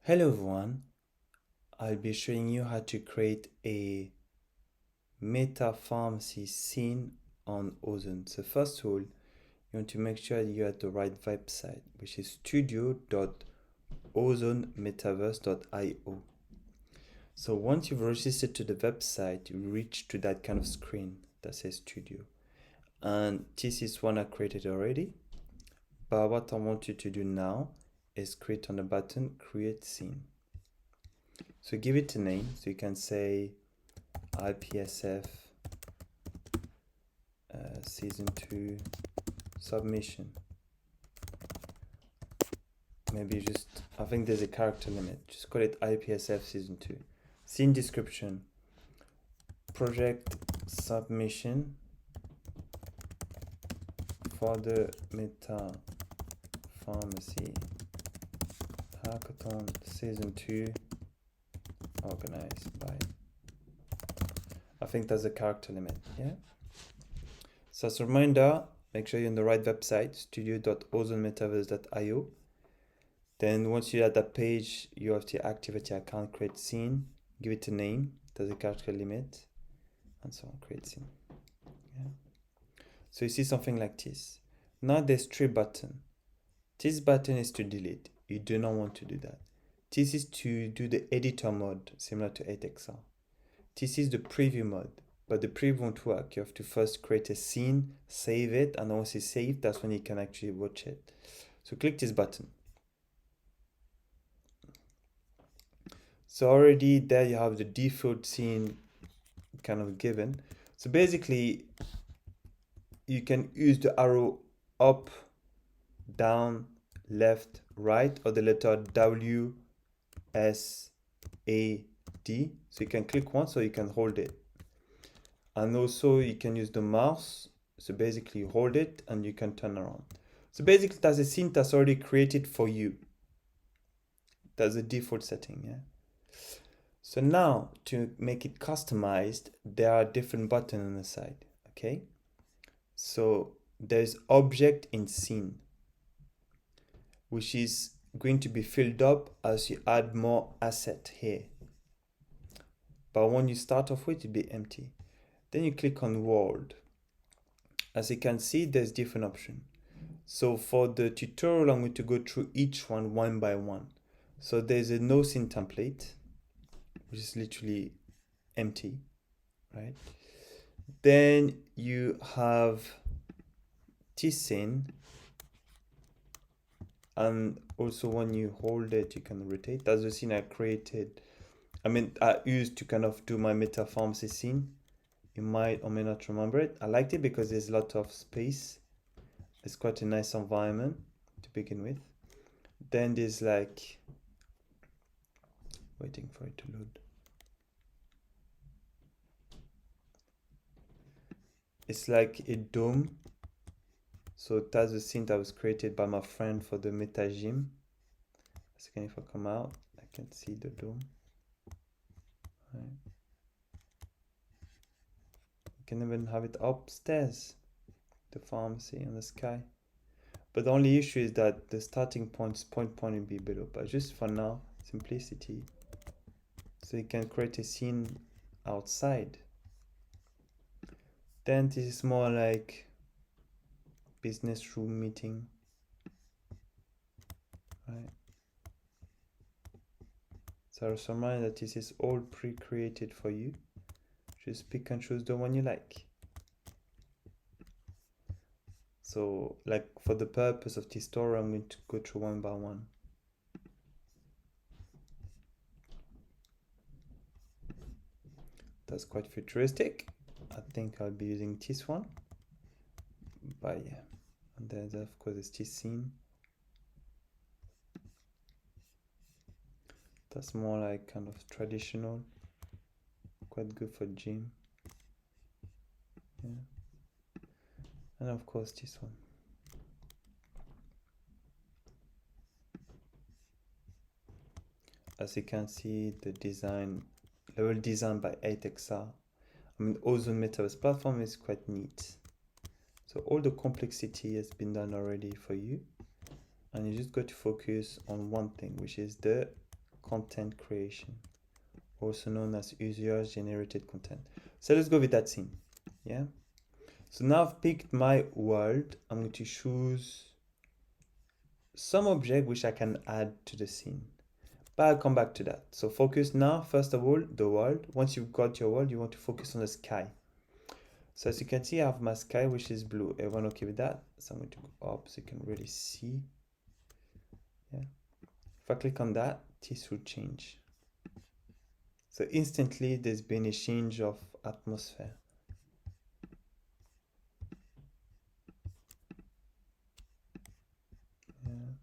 Hello everyone, I'll be showing you how to create a MetaPharmacy scene on Ozone. So first of all, you want to make sure you're at the right website, which is studio.ozonemetaverse.io. So once you've registered to the website, you reach to that kind of screen that says studio. And this is one I created already. But what I want you to do now is create on the button, create scene. So give it a name. So you can say IPA-SF season 2 submission. Maybe just, I think there's a character limit. Just call it IPA-SF season 2. Scene description. Project submission for the MetaPharmacy Hackathon season 2 organized by, I think that's a character limit, yeah? So as a reminder, make sure you're on the right website, studio.ozonemetaverse.io. Then once you're at that page, you have to activate your account, create scene, give it a name, there's a character limit, and so on, create scene. Yeah. So you see something like this. Now there's 3 buttons. This button is to delete. You do not want to do that. This is to do the editor mode, similar to 8XR. This is the preview mode, but the preview won't work. You have to first create a scene, save it, and once it's saved, that's when you can actually watch it. So click this button. So already there you have the default scene kind of given. So basically, you can use the arrow up, down, left, right, or the letter W, S, A, D. So you can click once or you can hold it. And also you can use the mouse. So basically you hold it and you can turn around. So basically that's a scene that's already created for you. That's the default setting, yeah. So now to make it customized, there are different buttons on the side, okay? So there's object in scene, which is going to be filled up as you add more asset here. But when you start off with, it'll be empty. Then you click on world. As you can see, there's different options. So for the tutorial, I'm going to go through each one by one. So there's a no scene template, which is literally empty, right? Then you have this scene, and also when you hold it, you can rotate. That's the scene I created. I used to kind of do my MetaPharmacy scene. You might or may not remember it. I liked it because there's a lot of space. It's quite a nice environment to begin with. Then there's like, waiting for it to load. It's like a dome. So that's the scene that was created by my friend for the Meta Gym. So if I come out, I can see the dome. Right. You can even have it upstairs, the pharmacy in the sky. But the only issue is that the starting point will be below. But just for now, simplicity. So you can create a scene outside. Then this is more like business room meeting, right? So just remind that this is all pre-created for you. Just pick and choose the one you like. So like for the purpose of this story, I'm going to go through one by one. That's quite futuristic. I think I'll be using this one. But yeah, and then of course it's this scene. That's more like kind of traditional, quite good for gym. Yeah. And of course this one. As you can see, the design, level design by 8XR. Ozone Metaverse platform is quite neat. So all the complexity has been done already for you. And you just got to focus on one thing, which is the content creation, also known as user generated content. So let's go with that scene. Yeah. So now I've picked my world. I'm going to choose some object which I can add to the scene. But I'll come back to that. So focus now, first of all, the world. Once you've got your world, you want to focus on the sky. So as you can see, I have my sky, which is blue. Everyone okay with that? So I'm going to go up so you can really see. Yeah. If I click on that, this will change. So instantly, there's been a change of atmosphere. Yeah.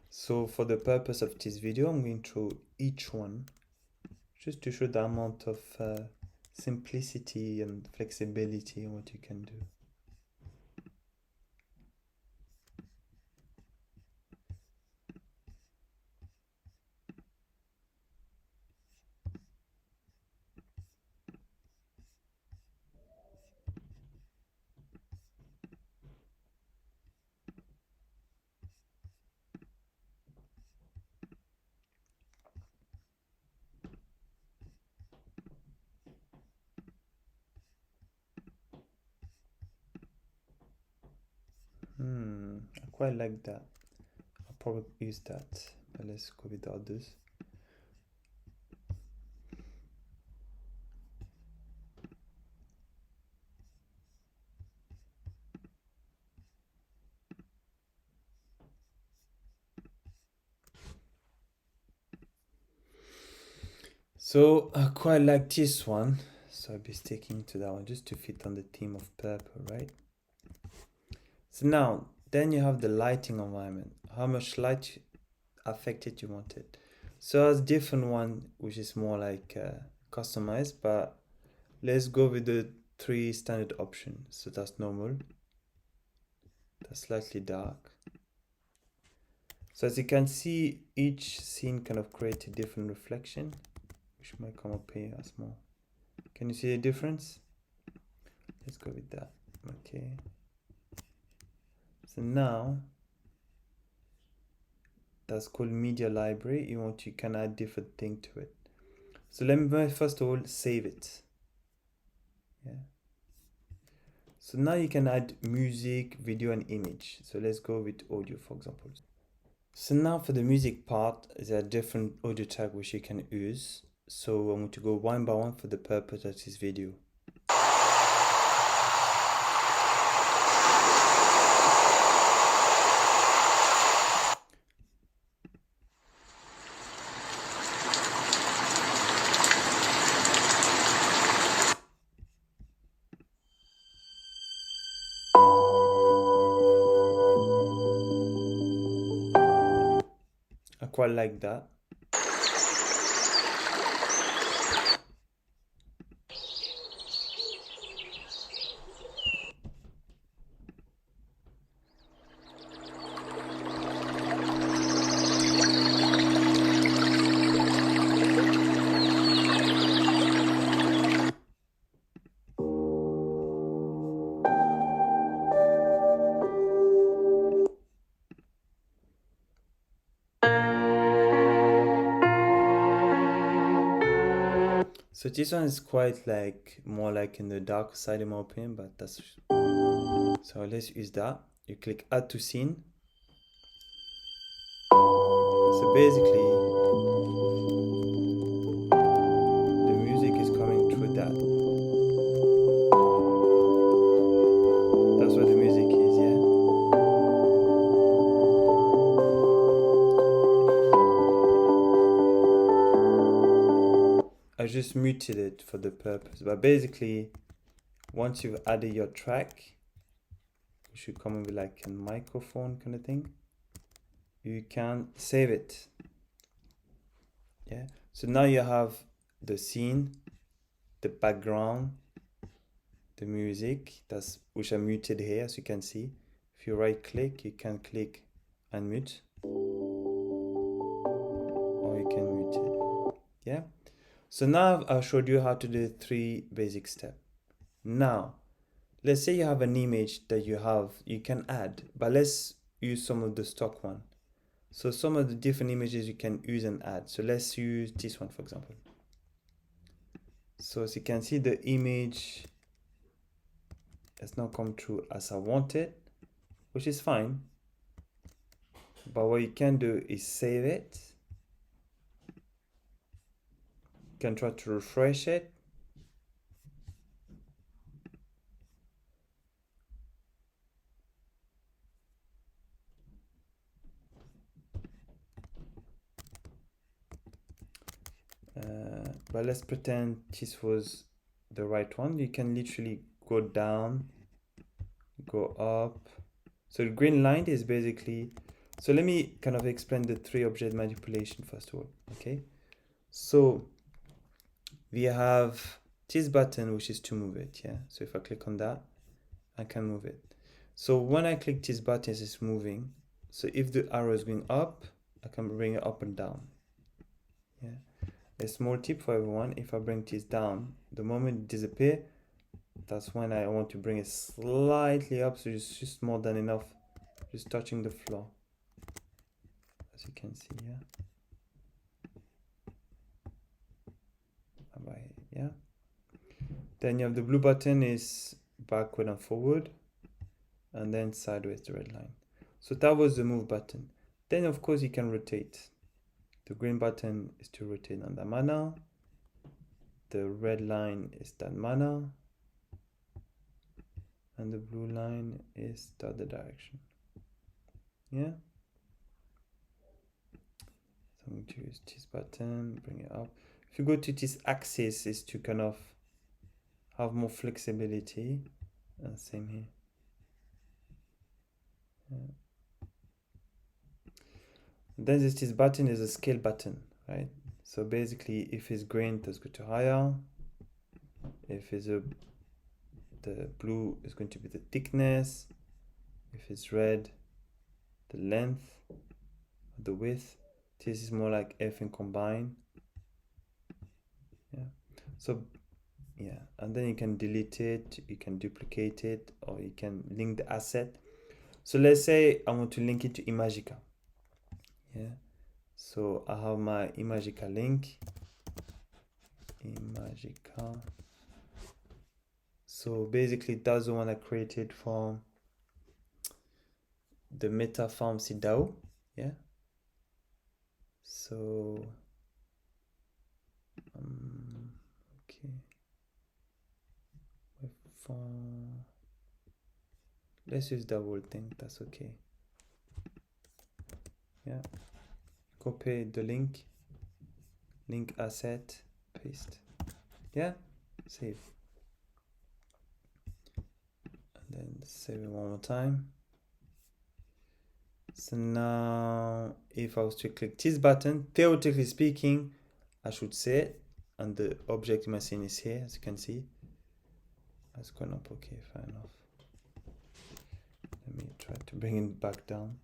So for the purpose of this video, I'm going through each one just to show the amount of simplicity and flexibility in what you can do. I quite like that. I'll probably use that, but let's go with the others. So I quite like this one, so I'll be sticking to that one just to fit on the theme of purple, right? So now, then you have the lighting environment. How much light affected you want it. So there's different one which is more like customized, but let's go with the 3 standard options. So that's normal, that's slightly dark. So as you can see, each scene kind of creates a different reflection, which might come up here as more. Can you see the difference? Let's go with that. Okay. So now that's called media library. You can add different thing to it. So let me first of all save it. Yeah. So now you can add music, video, and image. So let's go with audio, for example. So now for the music part, there are different audio tracks which you can use. So I'm going to go one by one for the purpose of this video. I quite like that. So this one is quite like more like in the dark side in my opinion, but that's so let's use that. You click add to scene. So basically the music is coming through that. That's what the music is, yeah. I just muted it for the purpose, but basically once you've added your track, you should come with like a microphone kind of thing. You can save it. Yeah. So now you have the scene, the background, the music, that's which I muted here, as you can see. If you right click, you can click unmute, or you can mute it. Yeah. So now I've showed you how to do 3 basic steps. Now, let's say you have an image that you can add, but use some of the stock one. So some of the different images you can use and add. So let's use this one, for example. So as you can see, the image has not come through as I wanted, which is fine. But what you can do is save it. You can try to refresh it. But let's pretend this was the right one. You can literally go down, go up. So the green line is basically, so let me kind of explain the 3 object manipulation first of all, okay? So we have this button, which is to move it, yeah? So if I click on that, I can move it. So when I click this button, it's moving. So if the arrow is going up, I can bring it up and down, yeah? A small tip for everyone, if I bring this down, the moment it disappears, that's when I want to bring it slightly up, so it's just more than enough, just touching the floor, as you can see here. Yeah. Then you have the blue button is backward and forward, and then sideways the red line. So that was the move button. Then of course you can rotate. The green button is to rotate on that manner. The red line is that manner. And the blue line is the other direction. Yeah. So I'm going to use this button, bring it up. If you go to this axis, is to kind of have more flexibility. Same here. Yeah. Then this button is a scale button, right? So basically, if it's green, let's go to higher. If it's the blue is going to be the thickness. If it's red, the length, the width. This is more like everything combined. Yeah. So yeah, and then you can delete it, you can duplicate it, or you can link the asset. So let's say I want to link it to Imagica. Yeah. So I have my Imagica link. Imagica. So basically that's the one I created from the MetaPharmacy DAO. Yeah. So okay. Let's use the whole thing, that's okay. Yeah. Copy the link asset, paste. Yeah, save. And then save it one more time. So now if I was to click this button, theoretically speaking, I should say it, and the object in my scene is here, as you can see. That's gone up, okay, fair enough. Let me try to bring it back down.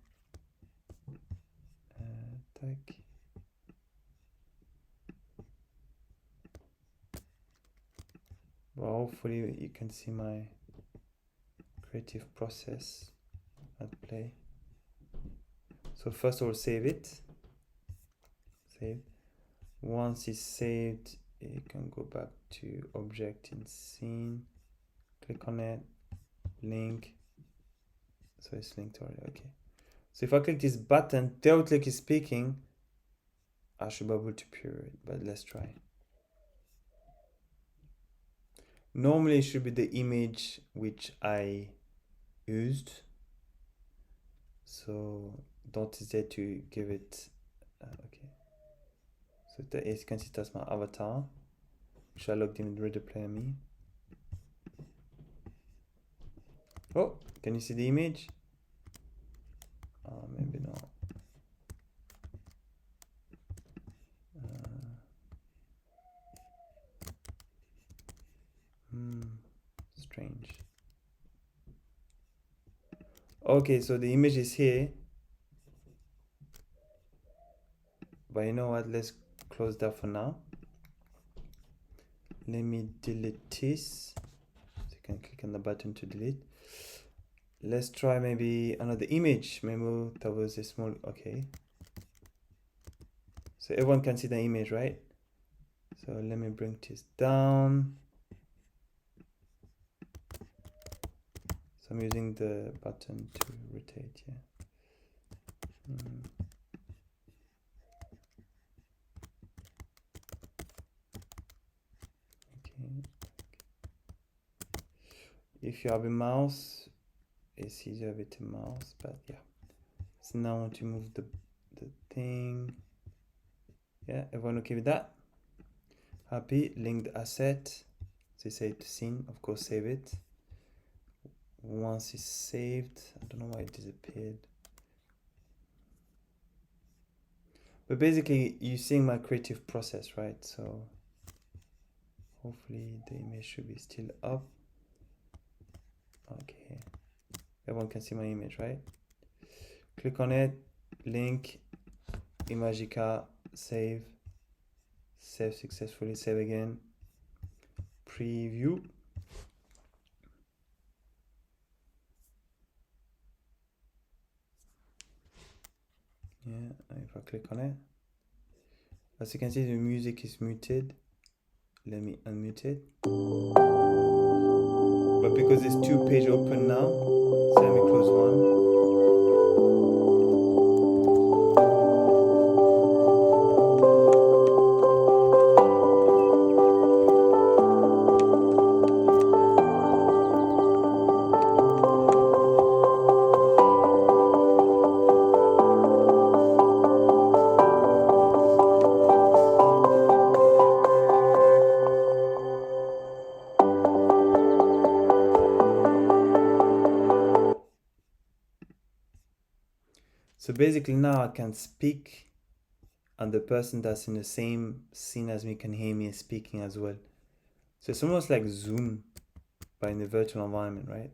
Tack. Well, hopefully you can see my creative process at play. So first of all, save it. Save. Once it's saved, you can go back to object in scene, click on it, link. So it's linked already, okay. So if I click this button, theoretically speaking, I should be able to pure it, but let's try. Normally it should be the image which I used. So don't hesitate to give it, okay. So as you can see, that's my avatar, which I logged in with Reader Player Me. Oh, can you see the image? Maybe not. Strange. Okay, so the image is here. But you know what? Let's close that for now. Let me delete this. So you can click on the button to delete. Let's try maybe another image. Maybe that was a small, okay. So everyone can see the image, right? So let me bring this down. So I'm using the button to rotate, yeah. Okay. If you have a mouse, it's easier with a mouse, but yeah. So now I want to move the thing. Yeah, everyone okay with that? Happy? Linked asset. They say to scene, of course, save it. Once it's saved, I don't know why it disappeared. But basically, you're seeing my creative process, right? So hopefully the image should be still up. Okay. Everyone can see my image, right? Click on it, link, Imagica, save, save successfully, save again, preview. Yeah, if I click on it, as you can see, the music is muted. Let me unmute it. But because it's two pages open now, so let me close one. So basically now I can speak and the person that's in the same scene as me can hear me speaking as well. So it's almost like Zoom, but in the virtual environment, right?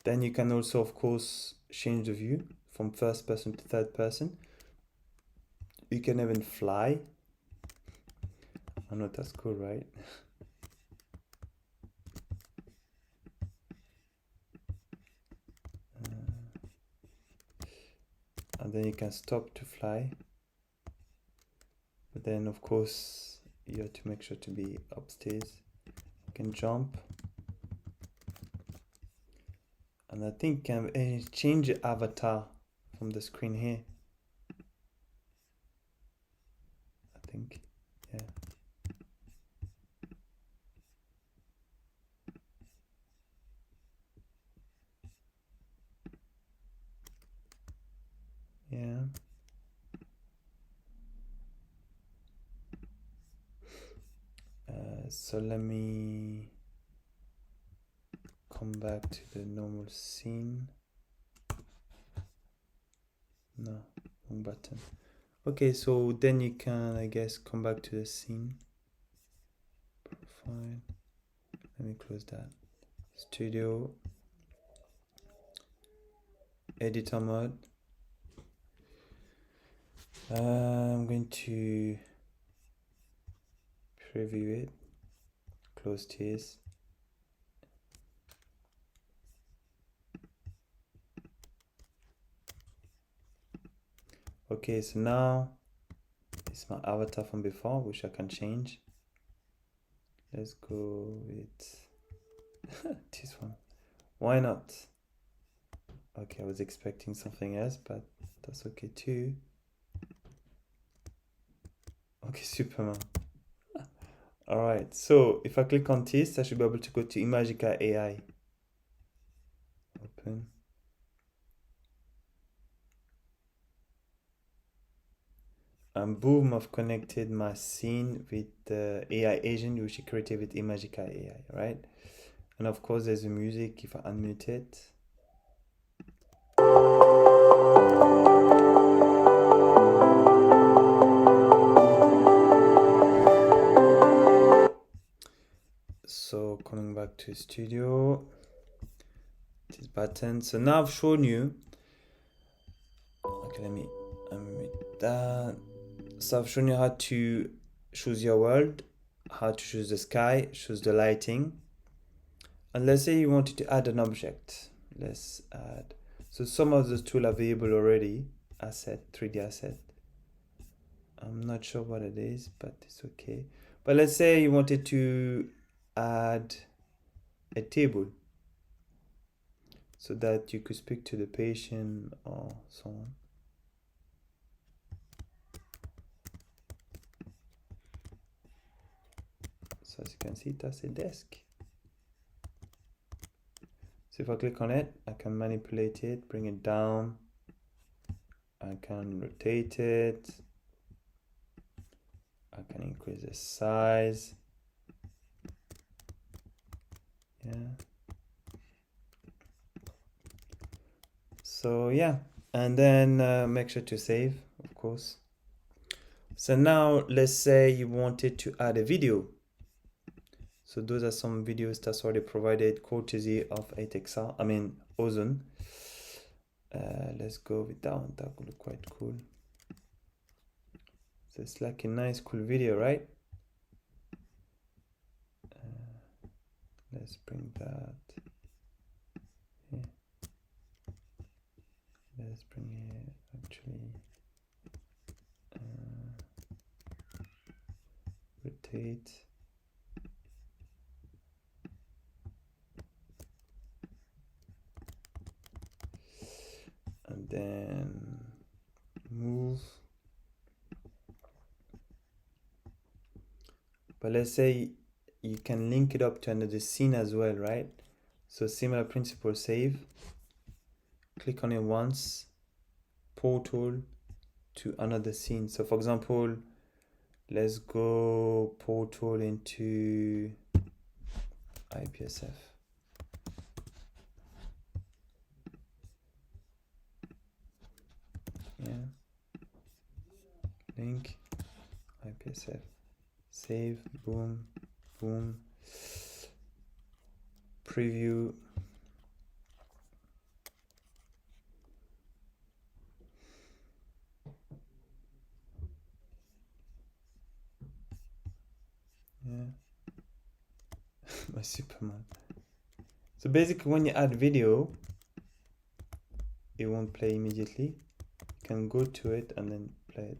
Then you can also, of course, change the view from first person to third person. You can even fly. I know that's cool, right? And then you can stop to fly. But then, of course, you have to make sure to be upstairs. You can jump. And I think you can change the avatar from the screen here. I think, yeah. Yeah. So let me come back to the normal scene. No, wrong button. Okay, so then you can, I guess, come back to the scene. Profile. Let me close that. Studio. Editor mode. I'm going to preview it. Close this. Okay, so now it's my avatar from before, which I can change. Let's go with this one. Why not? Okay, I was expecting something else, but that's okay too. Okay, Superman. Alright, so if I click on this, I should be able to go to Imagica AI. Open. And boom, I've connected my scene with the AI agent, which is created with Imagica AI, right? And of course, there's the music if I unmute it. So coming back to studio, this button. So now I've shown you. Okay, let me unmute that. So I've shown you how to choose your world, how to choose the sky, choose the lighting. And let's say you wanted to add an object. Let's add. So some of those tools are available already. Asset, 3D asset. I'm not sure what it is, but it's okay. But let's say you wanted to add a table so that you could speak to the patient or so on. So as you can see, that's a desk. So if I click on it, I can manipulate it, bring it down. I can rotate it. I can increase the size. Yeah. So yeah, and then make sure to save, of course. So now let's say you wanted to add a video. So those are some videos that's already provided courtesy of 8XR, I mean Ozone. Let's go with that one, that would look quite cool. So it's like a nice cool video, right? Let's bring that. Yeah. Let's bring it actually. Rotate. And then move. But let's say you can link it up to another scene as well, right? So similar principle, save, click on it once, portal to another scene. So for example, let's go portal into IPA-SF. Yeah. Link, IPA-SF. Save, boom, boom. Preview. Yeah. My Superman. So basically when you add video, it won't play immediately. You can go to it and then play it,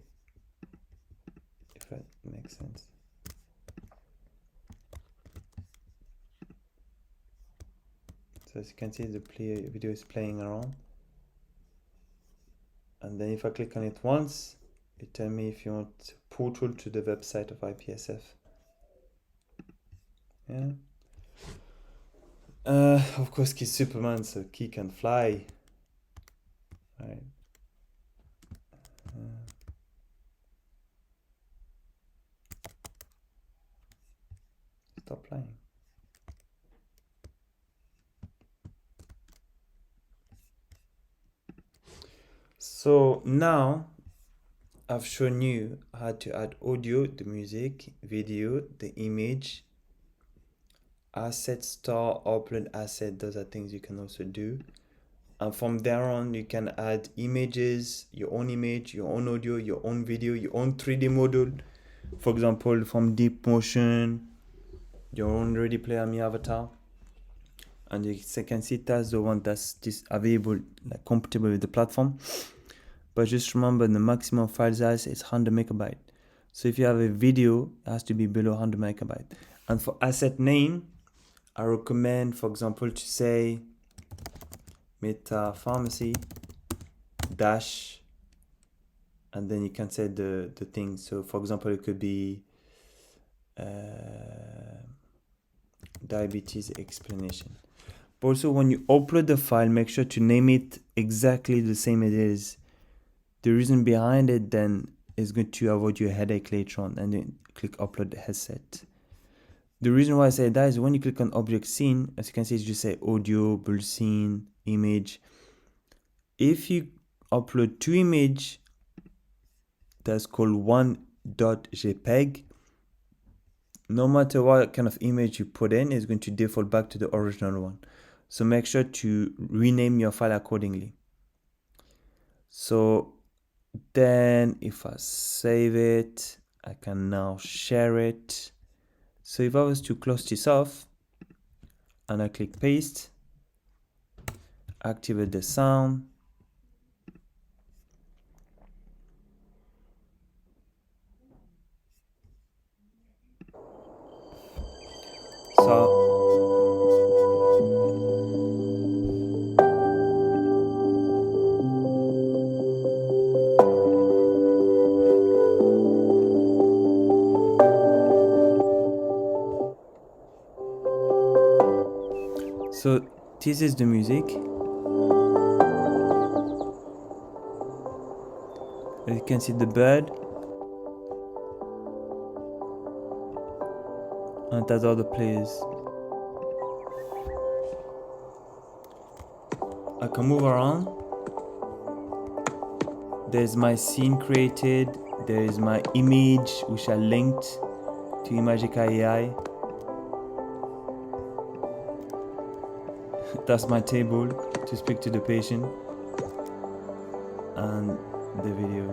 if that makes sense. So as you can see, the video is playing around. And then if I click on it once, it tells me if you want portal to the website of IPA-SF. Yeah. Of course, he's Superman, so he can fly. Right. Stop flying. So now I've shown you how to add audio, the music, video, the image, asset store, upload asset. Those are things you can also do. And from there on, you can add images, your own image, your own audio, your own video, your own 3D model. For example, from Deep Motion, your own Ready Player Me avatar. And you can see that's the one that's just available, like compatible with the platform. But just remember the maximum file size is 100 megabyte. So if you have a video, it has to be below 100 megabyte. And for asset name, I recommend, for example, to say MetaPharmacy dash, and then you can say the thing. So for example, it could be diabetes explanation. But also when you upload the file, make sure to name it exactly the same it is. The reason behind it then is going to avoid your headache later on, and then click upload the headset. The reason why I say that is when you click on object scene, as you can see, it's just say audio, build scene, image. If you upload two image, that's called 1.jpg. No matter what kind of image you put in, it's going to default back to the original one. So make sure to rename your file accordingly. So then if I save it, I can now share it. So if I was to close this off, and I click paste, activate the sound. So this is the music. As you can see the bird, and that's all the players. I can move around. There's my scene created. There is my image, which I linked to Imagica AI. That's my table to speak to the patient, and the video.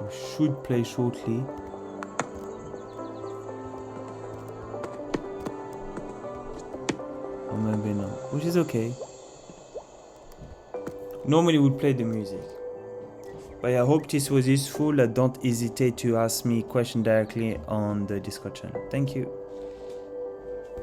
We should play shortly. Or maybe not, which is okay. Normally we'd play the music. But I hope this was useful. Don't hesitate to ask me questions directly on the Discord channel. Thank you.